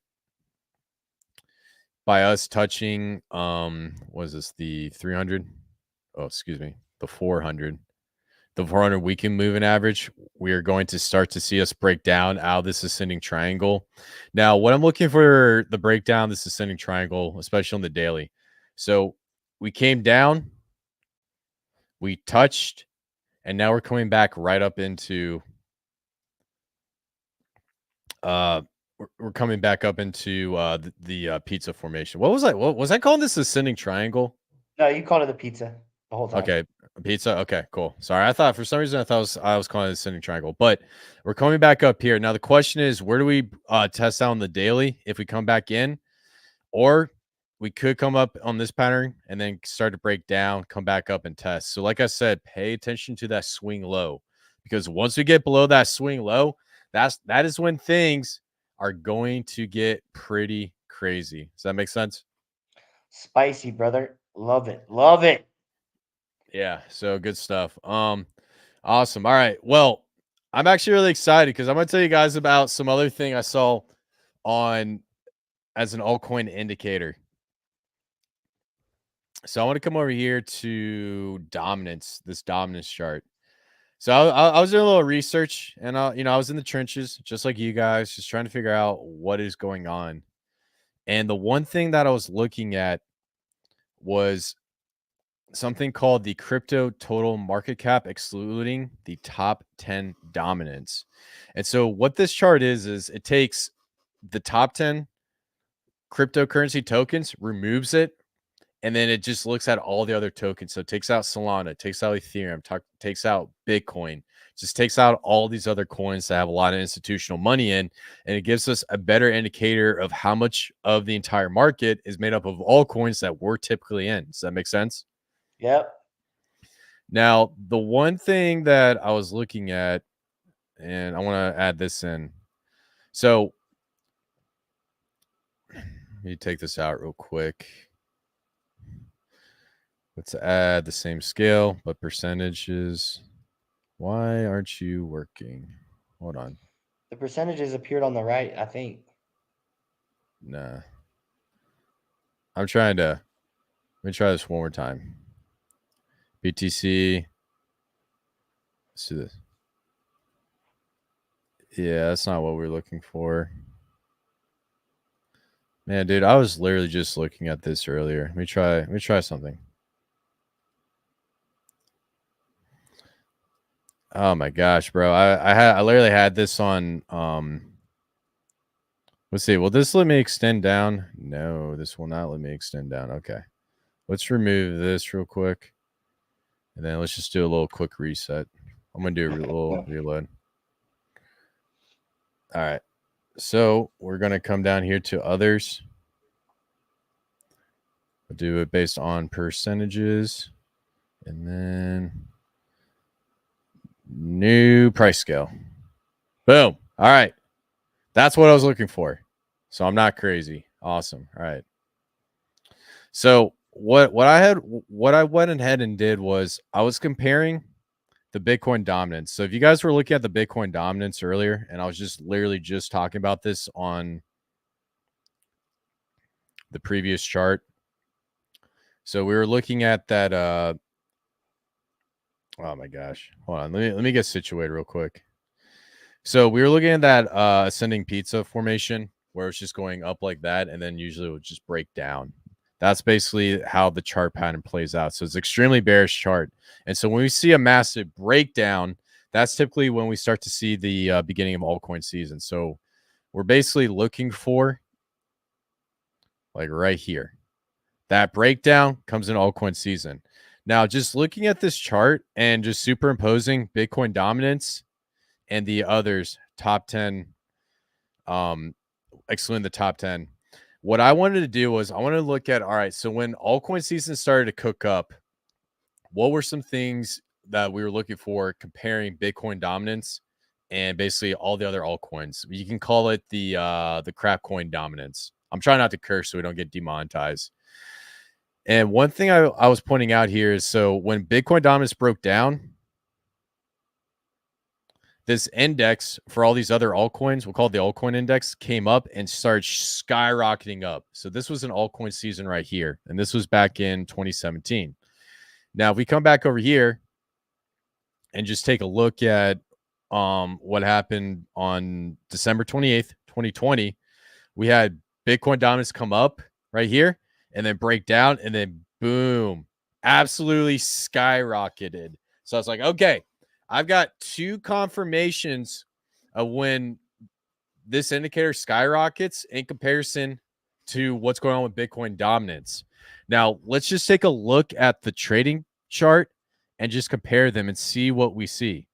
Speaker 2: by us touching, what is this, the 300? Oh, excuse me, the 400. The 400 weekend moving average, we are going to start to see us break down out of this ascending triangle. Now, what I'm looking for the breakdown, this ascending triangle, especially on the daily. So we came down, we touched, and now we're coming back right up into we're coming back up into the pizza formation. What was I? What was I calling this ascending triangle?
Speaker 1: No, you called it the pizza the whole time.
Speaker 2: Okay, pizza. Okay, cool. Sorry, I thought for some reason I was calling it a ascending triangle, but we're coming back up here. Now the question is, where do we test out on the daily if we come back in, or we could come up on this pattern and then start to break down, come back up and test. So like I said, pay attention to that swing low, because once we get below that swing low, that is when things are going to get pretty crazy. Does that make sense?
Speaker 1: Spicy, brother. Love it. Love it.
Speaker 2: Yeah, so good stuff. Awesome. All right. Well, I'm actually really excited because I'm gonna tell you guys about some other thing I saw on as an altcoin indicator. So I want to come over here to dominance, this dominance chart. So I was doing a little research, and I was in the trenches, just like you guys, just trying to figure out what is going on. And the one thing that I was looking at was something called the crypto total market cap, excluding the top 10 dominance. And so what this chart is it takes the top 10 cryptocurrency tokens, removes it, and then it just looks at all the other tokens. So it takes out Solana, takes out Ethereum, takes out Bitcoin, just takes out all these other coins that have a lot of institutional money in, and it gives us a better indicator of how much of the entire market is made up of all coins that we're typically in. Does that make sense?
Speaker 1: Yep.
Speaker 2: Now, the one thing that I was looking at and I want to add this in. So let me take this out real quick. Let's add the same scale, but percentages. Why aren't you working? Hold on.
Speaker 1: The percentages appeared on the right, I think.
Speaker 2: Nah. I'm trying to. Let me try this one more time. BTC. Let's do this. Yeah, that's not what we're looking for. Man, dude, I was literally just looking at this earlier. Let me try something. Oh my gosh, bro. I literally had this on let's see. Will this let me extend down? No, this will not let me extend down. Okay. Let's remove this real quick. And then let's just do a little quick reset. I'm going to do a little reload. All right. So we're going to come down here to others. We'll do it based on percentages. And then new price scale. Boom. All right. That's what I was looking for. So I'm not crazy. Awesome. All right. So what I went ahead and did was I was comparing the Bitcoin dominance. So if you guys were looking at the Bitcoin dominance earlier, and I was just literally just talking about this on the previous chart. So we were looking at that. Oh my gosh. Hold on. Let me get situated real quick. So we were looking at that ascending pizza formation where it's just going up like that, and then usually it would just break down. That's basically how the chart pattern plays out. So it's extremely bearish chart. And so when we see a massive breakdown, that's typically when we start to see the beginning of altcoin season. So we're basically looking for like right here. That breakdown comes in altcoin season. Now, just looking at this chart and just superimposing Bitcoin dominance and the others, top 10, excluding the top 10, what I wanted to do was I wanted to look at, all right, so when altcoin season started to cook up, what were some things that we were looking for comparing Bitcoin dominance and basically all the other altcoins? You can call it the crap coin dominance. I'm trying not to curse so we don't get demonetized. And one thing I was pointing out here is, so when Bitcoin dominance broke down, this index for all these other altcoins, we'll call it the altcoin index, came up and started skyrocketing up. So this was an altcoin season right here. And this was back in 2017. Now, if we come back over here and just take a look at what happened on December 28th, 2020, we had Bitcoin dominance come up right here and then break down and then boom, absolutely skyrocketed. So I was like, okay, I've got two confirmations of when this indicator skyrockets in comparison to what's going on with Bitcoin dominance. Now, let's just take a look at the trading chart and just compare them and see what we see.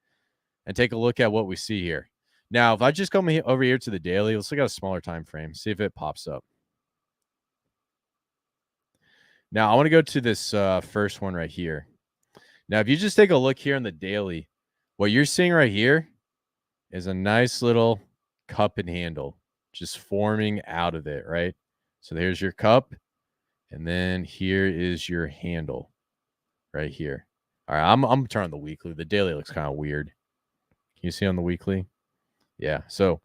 Speaker 2: And take a look at what we see here. Now, if I just come over here to the daily, let's look at a smaller time frame, see if it pops up. Now, I want to go to this first one right here. Now, if you just take a look here in the daily, what you're seeing right here is a nice little cup and handle just forming out of it, right? So there's your cup, and then here is your handle right here. All right, I'm turning the weekly. The daily looks kind of weird. Can you see on the weekly? Yeah. So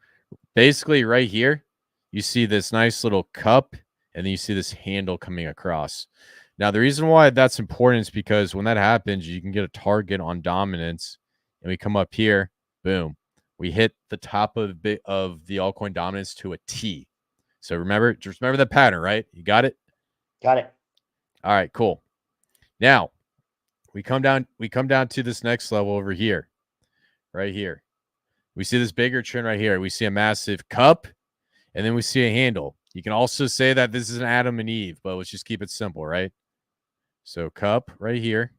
Speaker 2: basically right here, you see this nice little cup, and then you see this handle coming across. Now, the reason why that's important is because when that happens, you can get a target on dominance, and we come up here, boom, we hit the top of the altcoin dominance to a T. So remember, just remember the pattern, right? You got it?
Speaker 1: Got it.
Speaker 2: All right, cool. Now, we come down to this next level over here, right here. We see this bigger trend right here. We see a massive cup, and then we see a handle. You can also say that this is an Adam and Eve, but let's just keep it simple, right? So cup right here.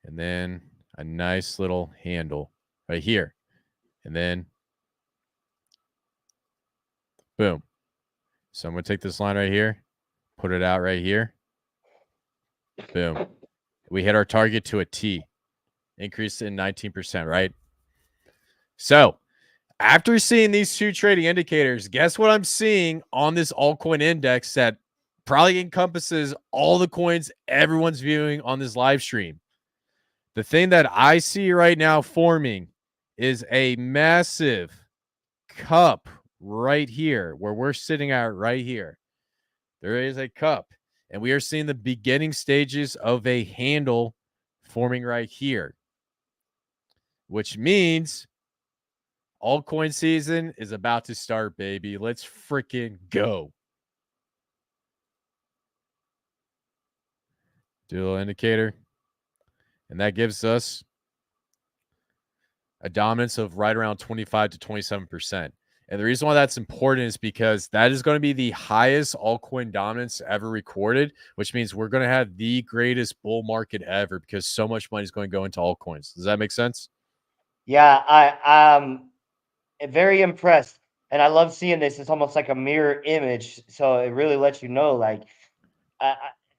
Speaker 2: And then a nice little handle right here. And then boom. So I'm going to take this line right here, put it out right here. Boom. We hit our target to a T. increased in 19%, right? So after seeing these two trading indicators, guess what I'm seeing on this altcoin index that probably encompasses all the coins everyone's viewing on this live stream? The thing that I see right now forming is a massive cup right here where we're sitting at right here. There is a cup, and we are seeing the beginning stages of a handle forming right here, which means altcoin season is about to start, baby. Let's freaking go. Do a little indicator. And that gives us a dominance of right around 25 to 27%. And the reason why that's important is because that is going to be the highest altcoin dominance ever recorded, which means we're going to have the greatest bull market ever because so much money is going to go into altcoins. Does that make sense?
Speaker 1: Yeah, I'm very impressed, and I love seeing this. It's almost like a mirror image, so it really lets you know, like, I, I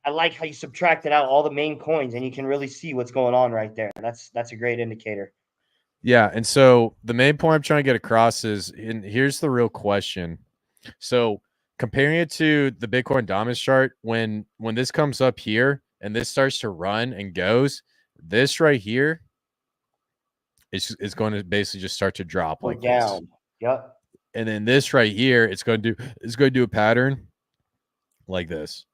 Speaker 1: I like how you subtracted out all the main coins, and you can really see what's going on right there. That's a great indicator.
Speaker 2: Yeah. And so the main point I'm trying to get across is, and here's the real question. So comparing it to the Bitcoin dominance chart, when this comes up here and this starts to run and goes, this right here is going to basically just start to drop
Speaker 1: Go
Speaker 2: like this.
Speaker 1: down. Yep.
Speaker 2: And then this right here, it's going to do a pattern like this.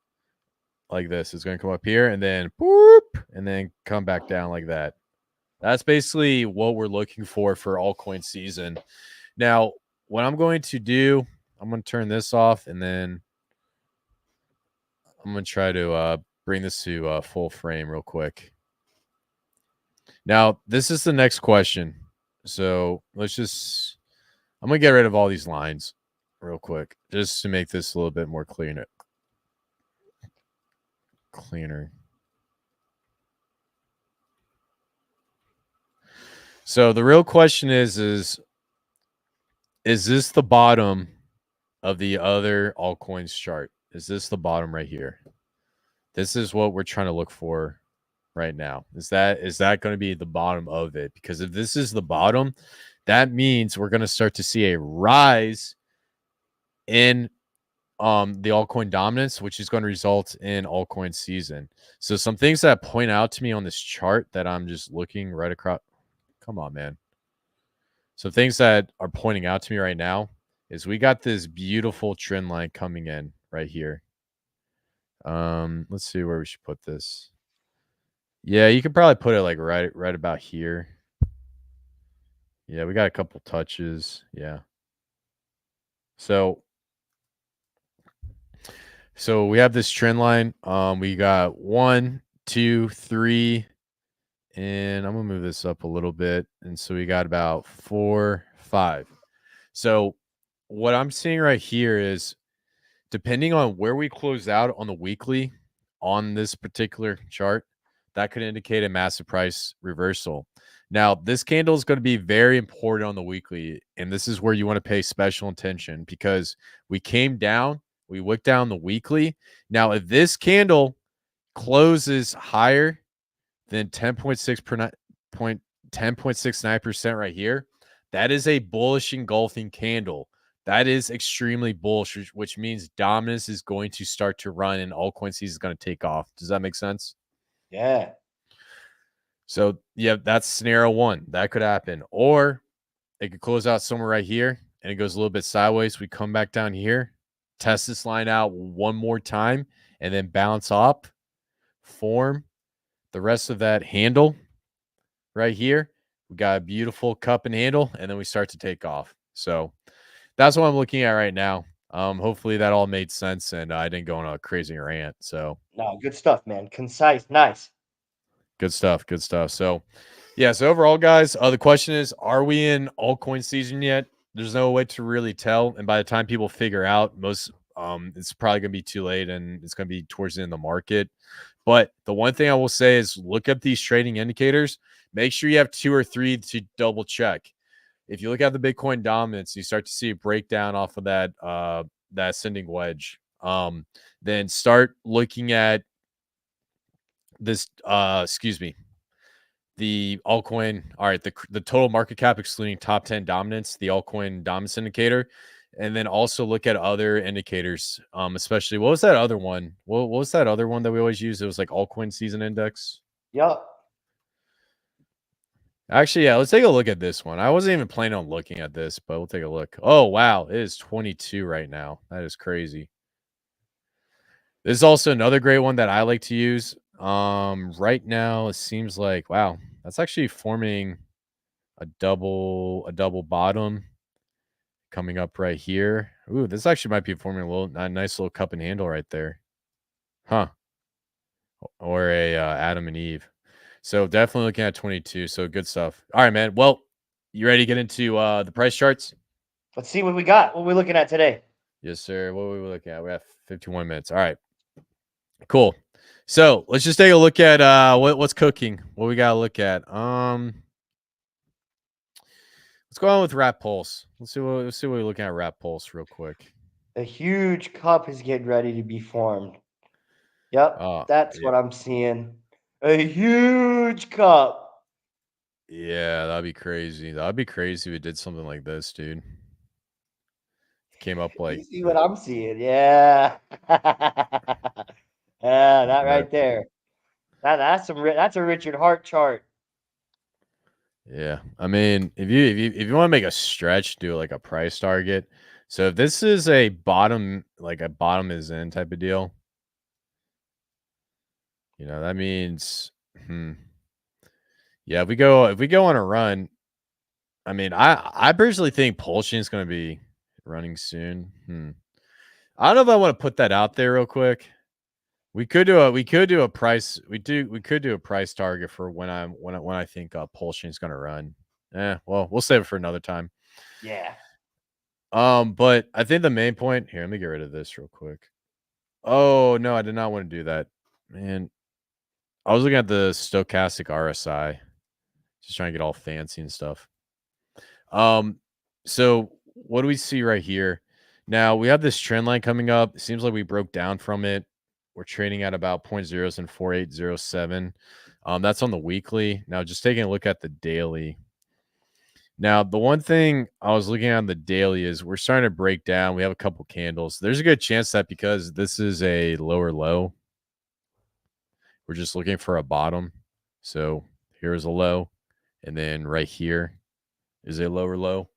Speaker 2: Like this. It's going to come up here and then boop, and then come back down like that. That's basically what we're looking for altcoin season. Now, what I'm going to do, I'm going to turn this off, and then I'm going to try to bring this to full frame real quick. Now, this is the next question. So let's just, I'm going to get rid of all these lines real quick just to make this a little bit more cleaner. So the real question is this the bottom of the other altcoins chart? Is this the bottom right here? This is what we're trying to look for right now. Is that going to be the bottom of it? Because if this is the bottom, that means we're going to start to see a rise in the altcoin dominance, which is going to result in altcoin season. So some things that point out to me on this chart that I'm just looking right across. Come on, man. So things that are pointing out to me right now is we got this beautiful trend line coming in right here. Let's see where we should put this. Yeah, you could probably put it like right about here. Yeah, we got a couple touches. Yeah. So we have this trend line. We got 1, 2, 3, and I'm gonna move this up a little bit. And so we got about 4, 5. So what I'm seeing right here is, depending on where we close out on the weekly on this particular chart, that could indicate a massive price reversal. Now, this candle is going to be very important on the weekly, and this is where you want to pay special attention because we came down, we wicked down the weekly. Now, if this candle closes higher than 10.69% right here, that is a bullish engulfing candle. That is extremely bullish, which means dominance is going to start to run and altcoin season is going to take off. Does that make sense?
Speaker 1: Yeah.
Speaker 2: So, yeah, that's scenario one. That could happen. Or it could close out somewhere right here and it goes a little bit sideways. We come back down here, test this line out one more time, and then bounce up, form the rest of that handle right here. We got a beautiful cup and handle, and then we start to take off. So that's what I'm looking at right now. Hopefully that all made sense and I didn't go on a crazy rant. So
Speaker 1: No, good stuff, man. Concise, nice.
Speaker 2: good stuff. Good stuff. So yeah, so overall, guys, the question is, are we in altcoin season yet? There's no way to really tell. And by the time people figure out, it's probably gonna be too late and it's gonna be towards the end of the market. But the one thing I will say is look up these trading indicators. Make sure you have 2 or 3 to double check. If you look at the Bitcoin dominance, you start to see a breakdown off of that ascending wedge. Then start looking at this. the altcoin. All right, the total market cap excluding top 10 dominance, the altcoin dominance indicator, and then also look at other indicators. Especially what was that other one? What was that other one that we always use? It was like altcoin season index.
Speaker 1: Yup.
Speaker 2: Actually, yeah, let's take a look at this one. I wasn't even planning on looking at this, but we'll take a look. Oh wow, it is 22 right now. That is crazy. This is also another great one that I like to use. Right now it seems like wow, that's actually forming a double bottom coming up right here. Ooh, this actually might be forming a nice little cup and handle right there. Huh. Or a Adam and Eve. So definitely looking at 22. So good stuff. All right, man. Well, you ready to get into the price charts?
Speaker 1: Let's see what we got. What are we looking at today?
Speaker 2: Yes, sir. What are we looking at? We're at 51 minutes. All right. Cool. So let's just take a look at what's cooking. What we gotta look at. Let's go on with Wrap Pulse. Let's see what we're looking at Wrap Pulse real quick.
Speaker 1: A huge cup is getting ready to be formed. Yep, that's
Speaker 2: yeah.
Speaker 1: what I'm seeing. A huge cup.
Speaker 2: Yeah, that'd be crazy. That'd be crazy if we did something like this, dude. Came up like
Speaker 1: You see what I'm seeing? Yeah. Yeah, that right there. That's a Richard Hart chart.
Speaker 2: yeah. I mean, if you want to make a stretch, do like a price target. So if this is a bottom, like a bottom is in type of deal, that means yeah, if we go on a run, I mean, I personally think Pulsechain is going to be running soon. I don't know if I want to put that out there real quick. We could do a price target for when I think Pulsechain is going to run. Well, we'll save it for another time.
Speaker 1: Yeah.
Speaker 2: But I think the main point here, let me get rid of this real quick. Oh no, I did not want to do that. Man, I was looking at the stochastic RSI, just trying to get all fancy and stuff. So what do we see right here? Now we have this trend line coming up. It seems like we broke down from it. We're trading at about 0.0s and 4807. That's on the weekly. Now just taking a look at the daily. Now, the one thing I was looking at on the daily is we're starting to break down. We have a couple candles. There's a good chance that because this is a lower low, we're just looking for a bottom. So here's a low. And then right here is a lower low.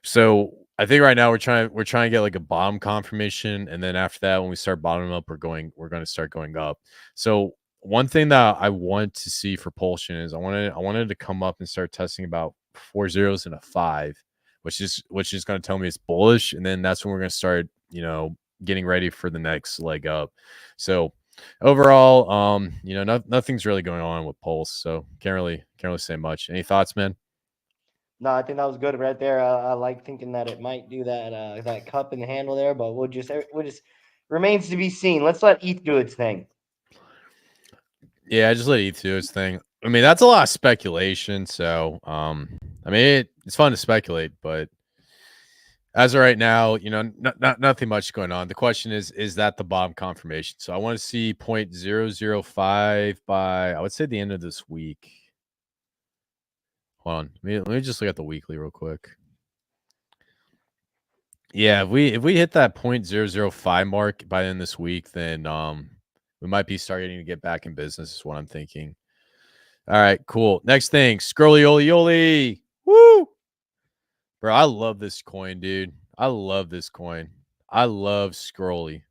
Speaker 2: So I think right now we're trying to get like a bottom confirmation. And then after that, when we start bottoming up, we're going to start going up. So one thing that I want to see for Pulsechain is I wanted to come up and start testing about 4 zeros and a 5, which is going to tell me it's bullish, and then that's when we're going to start getting ready for the next leg up. So overall, nothing's really going on with Pulse, so can't really say much. Any thoughts, man?
Speaker 1: No, I think that was good right there. I like thinking that it might do that cup and handle there, but we'll just remains to be seen. Let's let ETH do its thing.
Speaker 2: Yeah, just let ETH do its thing. I mean, that's a lot of speculation. So, I mean, it's fun to speculate, but as of right now, nothing much going on. The question is that the bottom confirmation? So I want to see 0.005 by, I would say, the end of this week. Hold on. Let me just look at the weekly real quick. Yeah, if we hit that 0.005 mark by the end of this week, then we might be starting to get back in business, is what I'm thinking. All right, cool. Next thing, Scrolly Oli Oli. Woo! Bro, I love this coin, dude. I love this coin. I love Scrolly.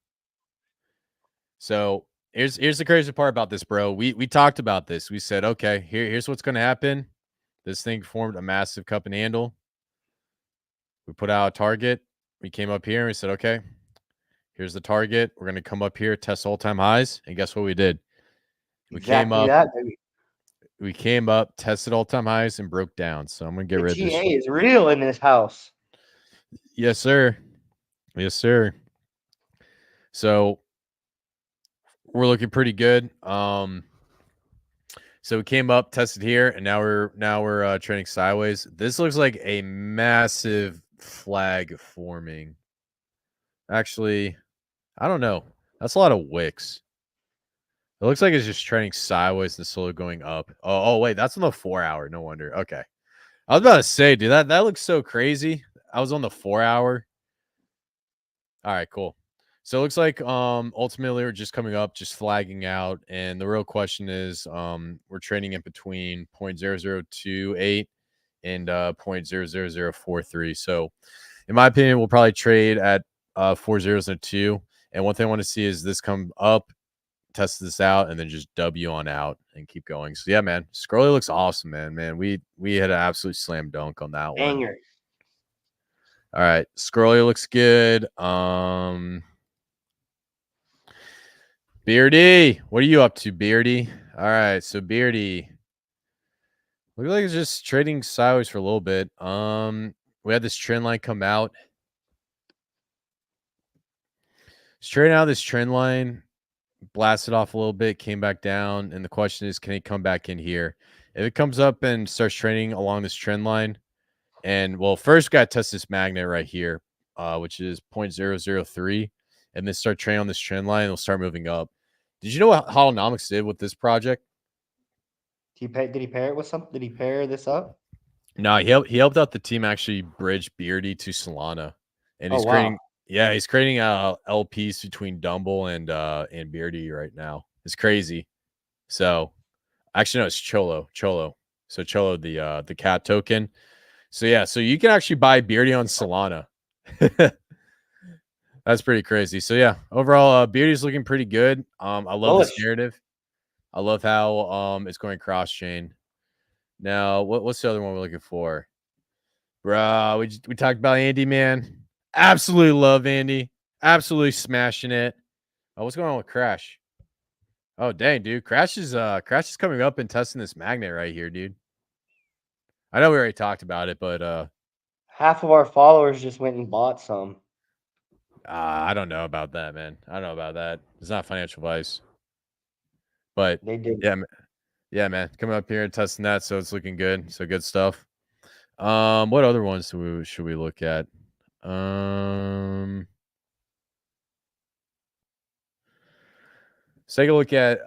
Speaker 2: So here's the crazy part about this, bro. We talked about this. We said, okay, here's what's gonna happen. This thing formed a massive cup and handle. We put out a target. We came up here and we said, okay, here's the target. We're gonna come up here, test all-time highs, and guess what we did? We came up. We came up, tested all-time highs, and broke down. So I'm gonna get rid of this.
Speaker 1: GA is real in this house.
Speaker 2: Yes, sir. Yes, sir. So we're looking pretty good. So we came up, tested here, and now we're trending sideways. This looks like a massive flag forming. Actually, I don't know. That's a lot of wicks. It looks like it's just trending sideways and slowly going up. Oh, wait, that's on the 4 hour. No wonder. Okay. I was about to say, dude, that looks so crazy. I was on the 4 hour. All right, cool. So it looks like ultimately we're just coming up, just flagging out. And the real question is we're trading in between 0.0028 and 0.00043. So in my opinion, we'll probably trade at 4 zeros and a 2. And one thing I want to see is this come up, test this out, and then just W on out and keep going. So yeah, man, Scrolly looks awesome, man. We had an absolute slam dunk on that one.
Speaker 1: Banger.
Speaker 2: All right, Scrolly looks good. Beardy, what are you up to, Beardy? All right, so Beardy, looks like it's just trading sideways for a little bit. We had this trend line come out. It's trading out this trend line, blasted off a little bit, came back down, and the question is, can it come back in here? If it comes up and starts trading along this trend line, and well, first got to test this magnet right here, which is 0.003, and then start trading on this trend line, it'll start moving up. Did you know what Holonomics did with this project?
Speaker 1: Did he pair it with something? Did he pair this up?
Speaker 2: No, he helped out the team actually bridge Beardy to Solana, and he's
Speaker 1: wow.
Speaker 2: he's creating LPs between Dumble and Beardy right now. It's crazy. So actually no, it's Cholo. So Cholo, the cat token. So yeah, so you can actually buy Beardy on Solana. That's pretty crazy. So yeah, overall, Beardy's looking pretty good. I love this narrative. I love how it's going cross chain. Now, what's the other one we're looking for? Bro, we talked about Andy, man. Absolutely love Andy. Absolutely smashing it. Oh, what's going on with Crash? Oh, dang, dude. Crash is coming up and testing this magnet right here, dude. I know we already talked about it, but
Speaker 1: half of our followers just went and bought some.
Speaker 2: I don't know about that, man. I don't know about that. It's not financial advice. But
Speaker 1: they did.
Speaker 2: Yeah, man. Coming up here and testing that, so it's looking good. So good stuff. What other ones should we look at? Let's take a look at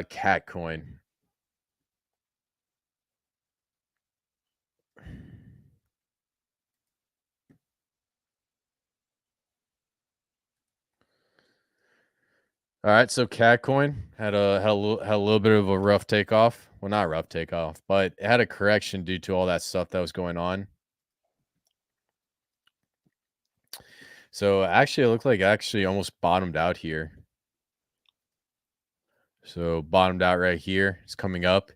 Speaker 2: Catcoin. All right, so Catcoin had a little bit of a rough takeoff. Well, not rough takeoff, but it had a correction due to all that stuff that was going on. So actually, it looked like it almost bottomed out here. So bottomed out right here. It's coming up.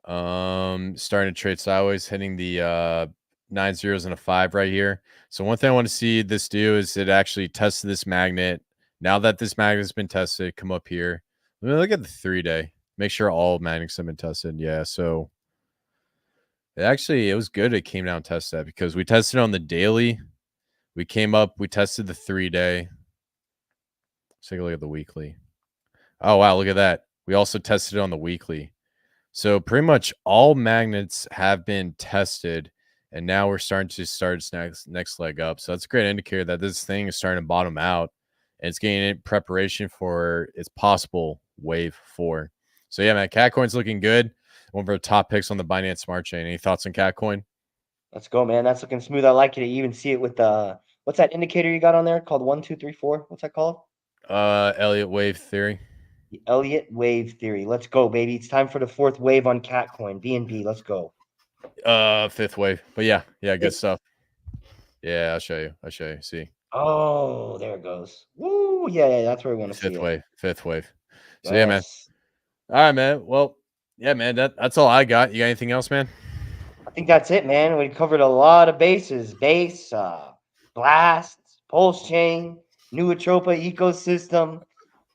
Speaker 2: Starting to trade sideways, hitting the 9 zeros and a 5 right here. So one thing I want to see this do is it actually tested this magnet. Now that this magnet has been tested, come up here. Let me look at the 3-day. Make sure all magnets have been tested. Yeah, so it was good it came down and tested that because we tested on the daily. We came up, we tested the 3-day. Let's take a look at the weekly. Oh, wow, look at that. We also tested it on the weekly. So pretty much all magnets have been tested, and now we're starting to start its next leg up. So that's a great indicator that this thing is starting to bottom out, and it's getting in preparation for its possible wave 4. So yeah, man, Catcoin's looking good. One of our top picks on the Binance Smart Chain. Any thoughts on Catcoin?
Speaker 1: Let's go, man. That's looking smooth. I like it. You even see it with the what's that indicator you got on there called 1, 2, 3, 4? What's that called?
Speaker 2: Elliott wave theory.
Speaker 1: The Elliott wave theory. Let's go, baby. It's time for the 4th wave on Catcoin. BNB. Let's go.
Speaker 2: 5th wave. But yeah, good stuff. Yeah, I'll show you. See.
Speaker 1: Oh, there it goes. Woo! Yeah, that's where we want to see it.
Speaker 2: 5th wave. So yeah, man. All right, man. Well, yeah, man. That's all I got. You got anything else, man?
Speaker 1: I think that's it, man. We covered a lot of bases. Base, Blast, Pulsechain, new Atropa ecosystem,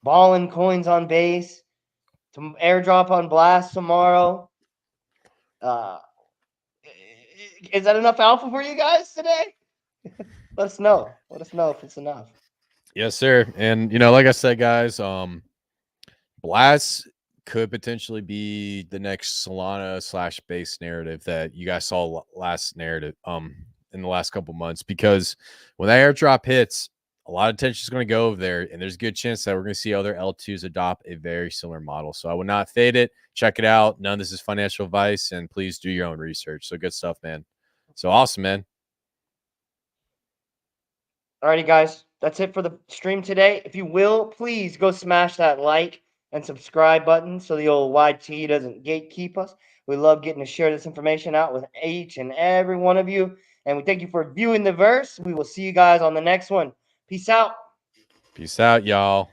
Speaker 1: balling coins on base, some airdrop on Blast tomorrow. Is that enough alpha for you guys today? Let us know. Let us know if it's enough.
Speaker 2: Yes, sir. And like I said, guys, Blast could potentially be the next Solana / base narrative that you guys saw in the last couple months, because when that airdrop hits, a lot of attention is going to go over there, and there's a good chance that we're going to see other L2s adopt a very similar model. So I would not fade it. Check it out. None of this is financial advice, and please do your own research. So good stuff, man. So awesome, man.
Speaker 1: Alrighty, guys, that's it for the stream today. If you will, please go smash that like and subscribe button so the old YT doesn't gatekeep us. We love getting to share this information out with each and every one of you. And we thank you for viewing the verse. We will see you guys on the next one. Peace out.
Speaker 2: Peace out, y'all.